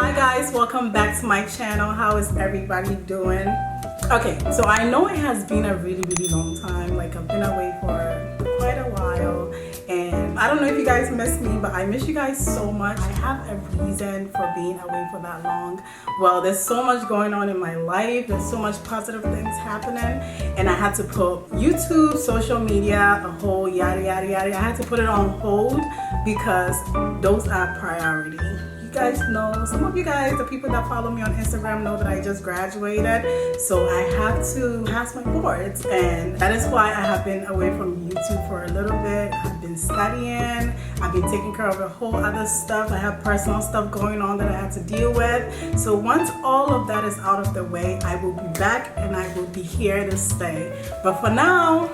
Hi guys, welcome back to my channel. How is everybody doing? Okay, so I know it has been a really long time. Like, I've been away for quite a while, and I don't know if you guys miss me, but I miss you guys so much. I have a reason for being away for that long. Well, there's so much going on in my life. There's so much positive things happening, and I had to put YouTube, social media, a whole yada yada yada. I had to put it on hold because those are priority. You guys know, some of you guys, the people that follow me on Instagram, know that I just graduated, so I have to pass my boards, and that is why I have been away from YouTube for a little bit. I've been studying, I've been taking care of a whole other stuff. I have personal stuff going on that I have to deal with. So once all of that is out of the way, I will be back and I will be here to stay. But for now,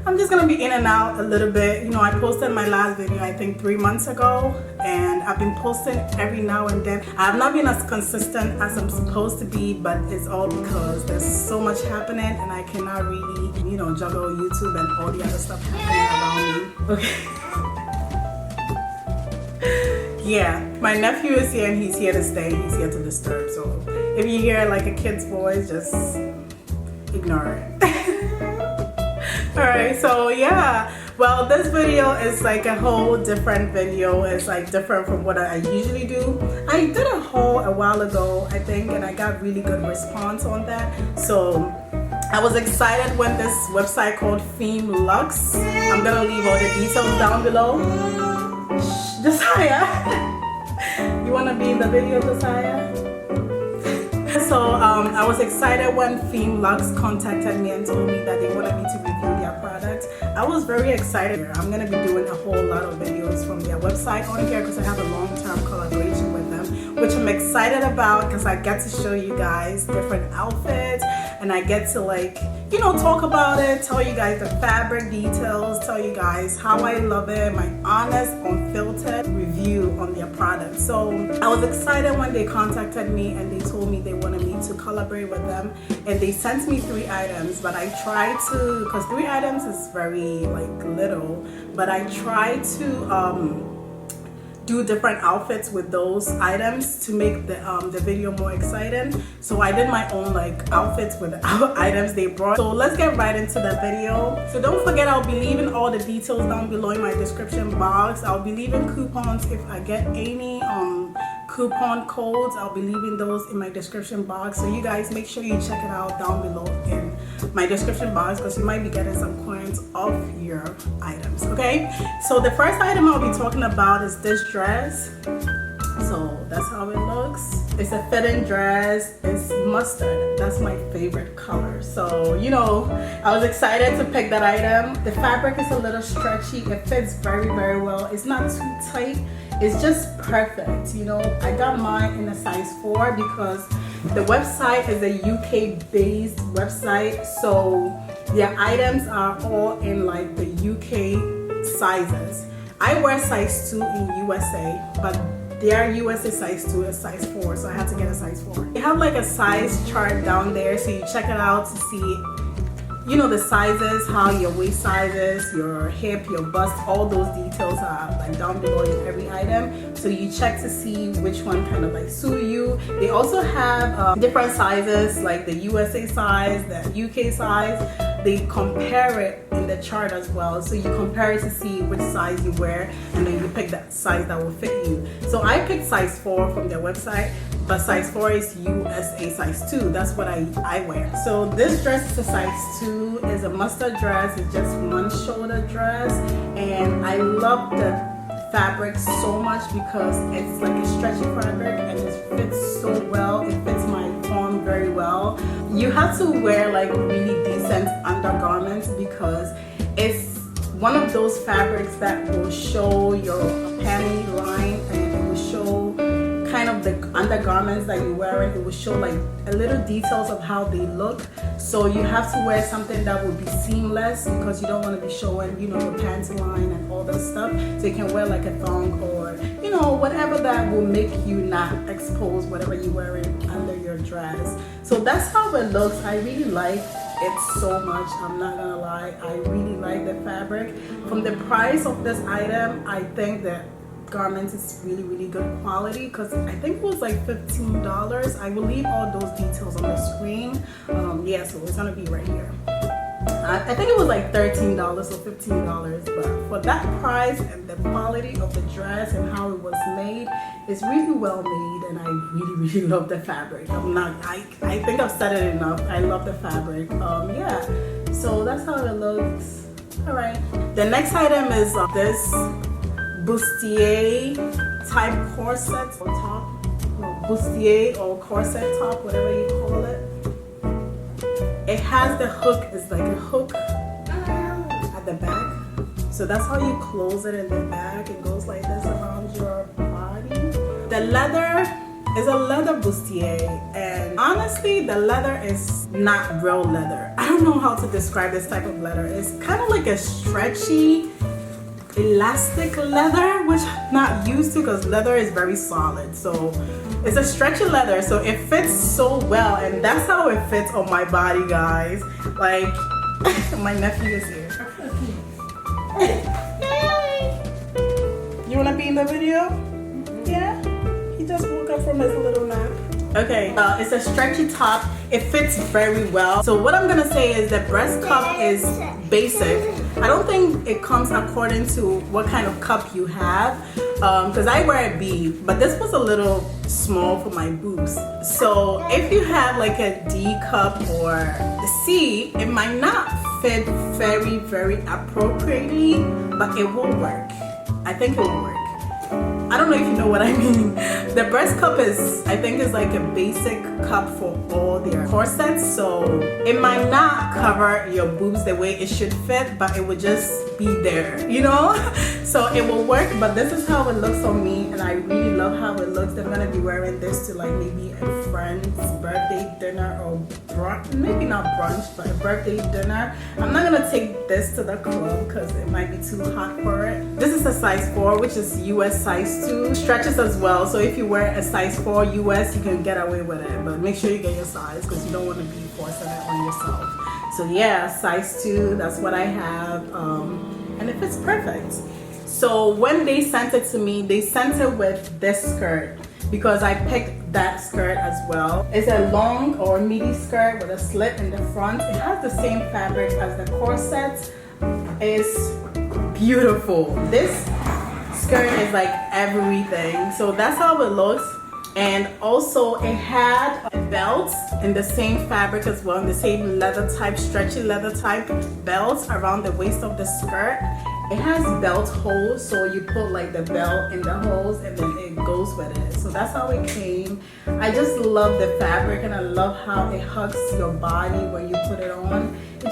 I'm just gonna be in and out a little bit. You know, I posted my last video I think 3 months ago, and I've been posting every now and then. I have not been as consistent as I'm supposed to be, but it's all because there's so much happening and I cannot really, you know, juggle YouTube and all the other stuff happening around me. Okay. Yeah, my nephew is here and he's here to stay. He's here to disturb. So if you hear like a kid's voice, just ignore it. Alright, so yeah, well, this video is like a whole different video. It's like different from what I usually do. I did a haul a while ago, I think, and I got really good response on that. So I was excited when this website called FEMME LUXE. I'm gonna leave all the details down below. Shh, Josiah, you wanna be in the video, Josiah? So I was excited when FEMME LUXE contacted me and told me that they wanted me to review their product. I was very excited. I'm going to be doing a whole lot of videos from their website on here because I have a long-term collaboration with them, which I'm excited about because I get to show you guys different outfits, and I get to, like, you know, talk about it, tell you guys the fabric details, tell you guys how I love it, my honest, unfiltered review on their product. So I was excited when they contacted me and they told me they wanted me to collaborate with them, and they sent me 3 items, but I tried to, because 3 items is very like little, but I tried to do different outfits with those items to make the video more exciting. So I did my own like outfits with the items they brought. So let's get right into the video. So don't forget, I'll be leaving all the details down below in my description box. I'll be leaving coupons if I get any coupon codes. I'll be leaving those in my description box, so you guys make sure you check it out down below in my description box because you might be getting some coins off your items. Okay, so the first item I'll be talking about is this dress. So that's how it looks. It's a fitting dress. It's mustard. That's my favorite color. So, you know, I was excited to pick that item. The fabric is a little stretchy. It fits very well. It's not too tight. It's just perfect. You know, I got mine in a size 4 because the website is a UK based website. So their items are all in like the UK sizes. I wear size 2 in USA, but their USA size 2 is size 4, so I had to get a size 4. They have like a size chart down there, so you check it out to see, you know, the sizes, how your waist size is, your hip, your bust, all those details are like down below in every item. So you check to see which one kind of like suit you. They also have different sizes, like the USA size, the UK size. They compare it in the chart as well, so you compare it to see which size you wear, and then you pick that size that will fit you. So I picked size 4 from their website, but size 4 is USA size 2. That's what I wear. So this dress is a size 2. It's a mustard dress. It's just one shoulder dress, and I love the fabric so much because it's like a stretchy fabric and it fits so well. It fits my form very well. You have to wear like really decent undergarments because it's one of those fabrics that will show your panty line, and it will show kind of the undergarments that you're wearing. It will show like a little details of how they look. So you have to wear something that will be seamless because you don't want to be showing, you know, your panty line and all that stuff. So you can wear like a thong or, you know, whatever that will make you not expose whatever you're wearing under your dress. So that's how it looks. I really like it so much. I'm not gonna lie, I really like the fabric. From the price of this item, I think that garments is really good quality, because I think it was like $15. I will leave all those details on the screen. Yeah, so it's gonna be right here. I think it was like $13 or $15, but for that price and the quality of the dress and how it was made, it's really well made, and I really love the fabric. I think I've said it enough. I love the fabric. Yeah, so that's how it looks. All right, the next item is this bustier type corset or top, bustier or corset top, whatever you call it. It has the hook, it's like a hook at the back. So that's how you close it in the back. It goes like this around your body. The leather is a leather bustier, and honestly, the leather is not real leather. I don't know how to describe this type of leather. It's kind of like a stretchy, elastic leather, which I'm not used to because leather is very solid. So it's a stretchy leather, so it fits so well, and that's how it fits on my body, guys. Like, my nephew is here. Hey! You wanna be in the video? Yeah? He just woke up from his little nap. Okay, it's a stretchy top. It fits very well. So what I'm gonna say is the breast cup is basic. I don't think it comes according to what kind of cup you have, because I wear a B, but this was a little small for my boobs. So if you have like a D cup or a C, it might not fit very appropriately, but it will work. I think it will work. I don't know if you know what I mean. The breast cup is, I think, is like a basic cup for all their corsets, so it might not cover your boobs the way it should fit, but it would just be there, you know? So it will work, but this is how it looks on me, and I really love how it looks. I'm gonna be wearing this to like maybe a friend's birthday dinner or brunch, maybe not brunch, but a birthday dinner. I'm not gonna take this to the club because it might be too hot for it. This is a size 4, which is US size 2. Stretches as well, so if you wear a size 4 US, you can get away with it, but make sure you get your size because you don't want to be forcing it on yourself. So yeah, size 2, that's what I have, and it fits perfect. So when they sent it to me, they sent it with this skirt because I picked that skirt as well. It's a long or midi skirt with a slit in the front. It has the same fabric as the corset. It's beautiful. This skirt is like everything. So that's how it looks. And also it had a belt in the same fabric as well, in the same leather type, stretchy leather type belt around the waist of the skirt. It has belt holes, so you put like the belt in the holes and then it goes with it. So that's how it came. I just love the fabric, and I love how it hugs your body when you put it on. It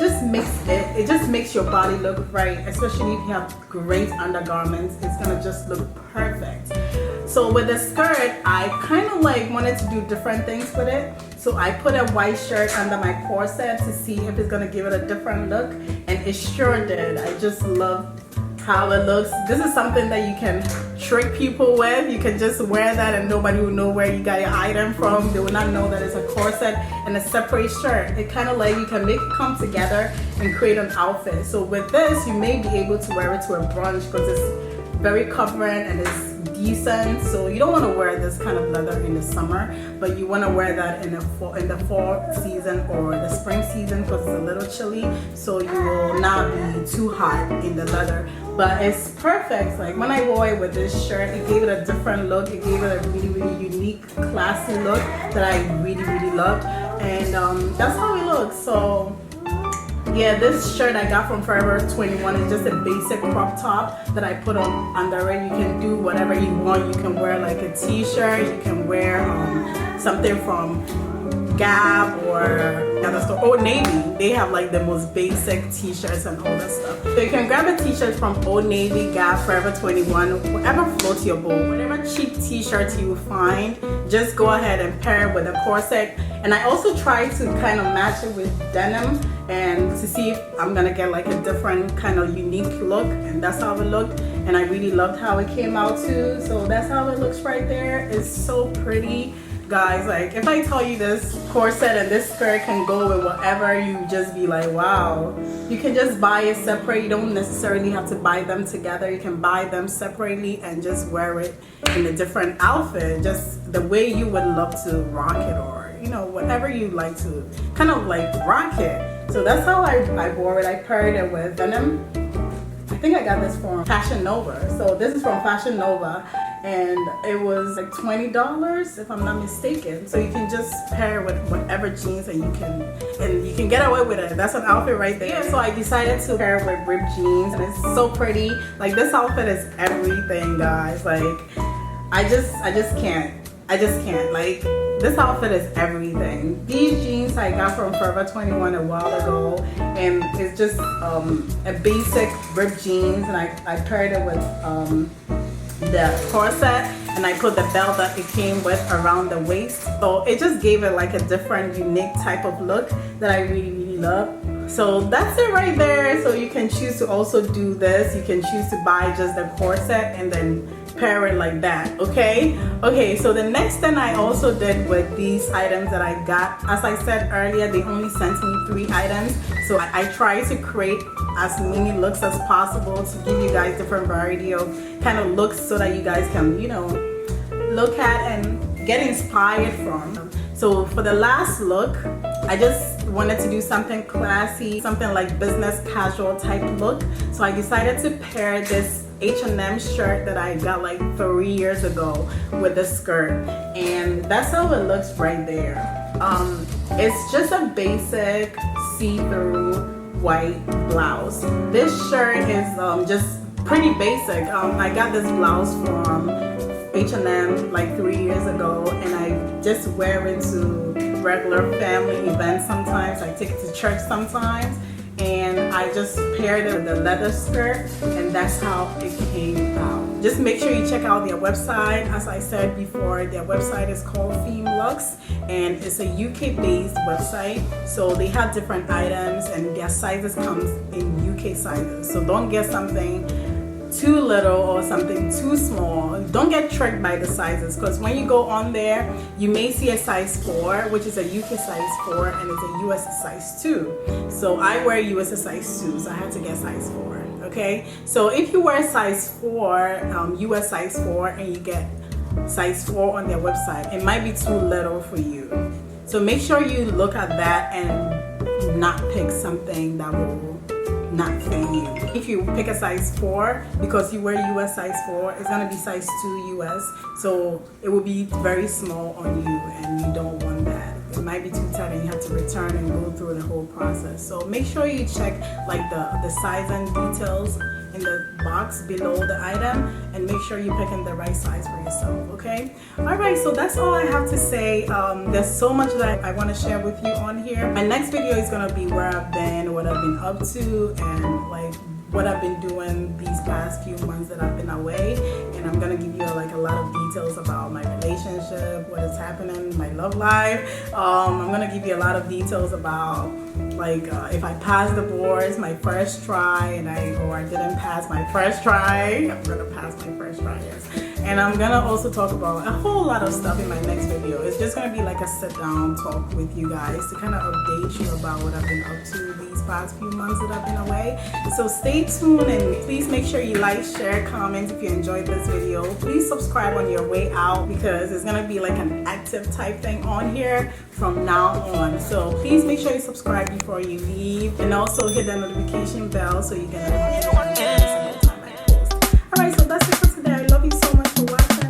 just makes your body look right, especially if you have great undergarments. It's gonna just look perfect. So with the skirt, I kind of like wanted to do different things with it. So I put a white shirt under my corset to see if it's gonna give it a different look, and it sure did. I just love how it looks. This is something that you can trick people with. You can just wear that and nobody will know where you got your item from. They will not know that it's a corset and a separate shirt. It kind of like you can make it come together and create an outfit. So with this, you may be able to wear it to a brunch because it's very covering and it's decent. So you don't want to wear this kind of leather in the summer, but you want to wear that in the fall season or the spring season because it's a little chilly, so you will not be too hot in the leather. But it's perfect. Like when I wore it with this shirt, it gave it a different look. It gave it a really unique, classy look that I really loved, and that's how it looks. So yeah, this shirt I got from Forever 21 is just a basic crop top that I put on under it. You can do whatever you want. You can wear like a t-shirt. You can wear something from Gap or another store. Old Navy, they have like the most basic t-shirts and all that stuff. So you can grab a t-shirt from Old Navy, Gap, Forever 21, whatever floats your boat. Whatever cheap t-shirts you find, just go ahead and pair it with a corset. And I also try to kind of match it with denim and to see if I'm gonna get like a different kind of unique look, and that's how it looked. And I really loved how it came out too. So that's how it looks right there. It's so pretty. guys, like if I tell you this corset and this skirt can go with whatever, you just be like, wow. You can just buy it separate. You don't necessarily have to buy them together. You can buy them separately and just wear it in a different outfit, just the way you would love to rock it, or you know, whatever you like to kind of like rock it. So that's how I wore it. I paired it with denim. I think I got this from Fashion Nova. So this is from Fashion Nova, and it was like $20 if I'm not mistaken. So you can just pair with whatever jeans, and you can get away with it. That's an outfit right there. So I decided to pair with ripped jeans, and it's so pretty. Like this outfit is everything, guys. Like I just can't. Like this outfit is everything. These jeans I got from Forever 21 a while ago, and it's just a basic ripped jeans, and I paired it with the corset, and I put the belt that it came with around the waist. So it just gave it like a different, unique type of look that I really love. So that's it right there. So you can choose to also do this. You can choose to buy just the corset and then pair it like that. Okay, so the next thing I also did with these items that I got, as I said earlier, they only sent me 3 items, so I try to create as many looks as possible to give you guys different variety of kind of looks, so that you guys can, you know, look at and get inspired from. So for the last look, I just wanted to do something classy, something like business casual type look. So I decided to pair this H&M shirt that I got like 3 years ago with the skirt, and that's how it looks right there. It's just a basic see-through white blouse. This shirt is just pretty basic. I got this blouse from H&M like 3 years ago, and I just wear it to regular family events sometimes. I take it to church sometimes, and I just paired it with the leather skirt, and that's how it came out. Just make sure you check out their website. As I said before, their website is called FEMME LUXE, and it's a UK based website. So they have different items, and their sizes comes in UK sizes. So don't get something too little or something too small. Don't get tricked by the sizes, because when you go on there, you may see a size 4, which is a UK size 4, and it's a US size 2. So I wear US size 2, so I had to get size 4. Okay, so if you wear size 4, US size 4, and you get size 4 on their website, it might be too little for you. So make sure you look at that and not pick something that will not fit you. If you pick a size 4, because you wear US size 4, it's gonna be size 2 US, so it will be very small on you, and you don't want that. It might be too tight, and you have to return and go through the whole process. So make sure you check like the size and details in the box below the item, and make sure you're picking the right size for yourself. Okay, all right, so that's all I have to say. There's so much that I want to share with you on here. My next video is gonna be where I've been, what I've been up to, and like what I've been doing these past few months that I've been away. And I'm gonna give you like a lot of details about my relationship, what is happening, my love life. I'm gonna give you a lot of details about like if I passed the boards my first try, or I didn't pass my first try. I'm gonna pass my first try, yes. And I'm gonna also talk about a whole lot of stuff in my next video. It's just gonna be like a sit down talk with you guys to kind of update you about what I've been up to these past few months that I've been away. So stay tuned, and please make sure you like, share, comment if you enjoyed this video. Please subscribe on your way out, because it's gonna be like an active type thing on here from now on. So please make sure you subscribe before you leave, and also hit the notification bell so you get notifications every single time I post. Alright, so that's it for today. I love you so much for watching.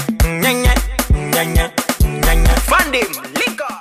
Bye.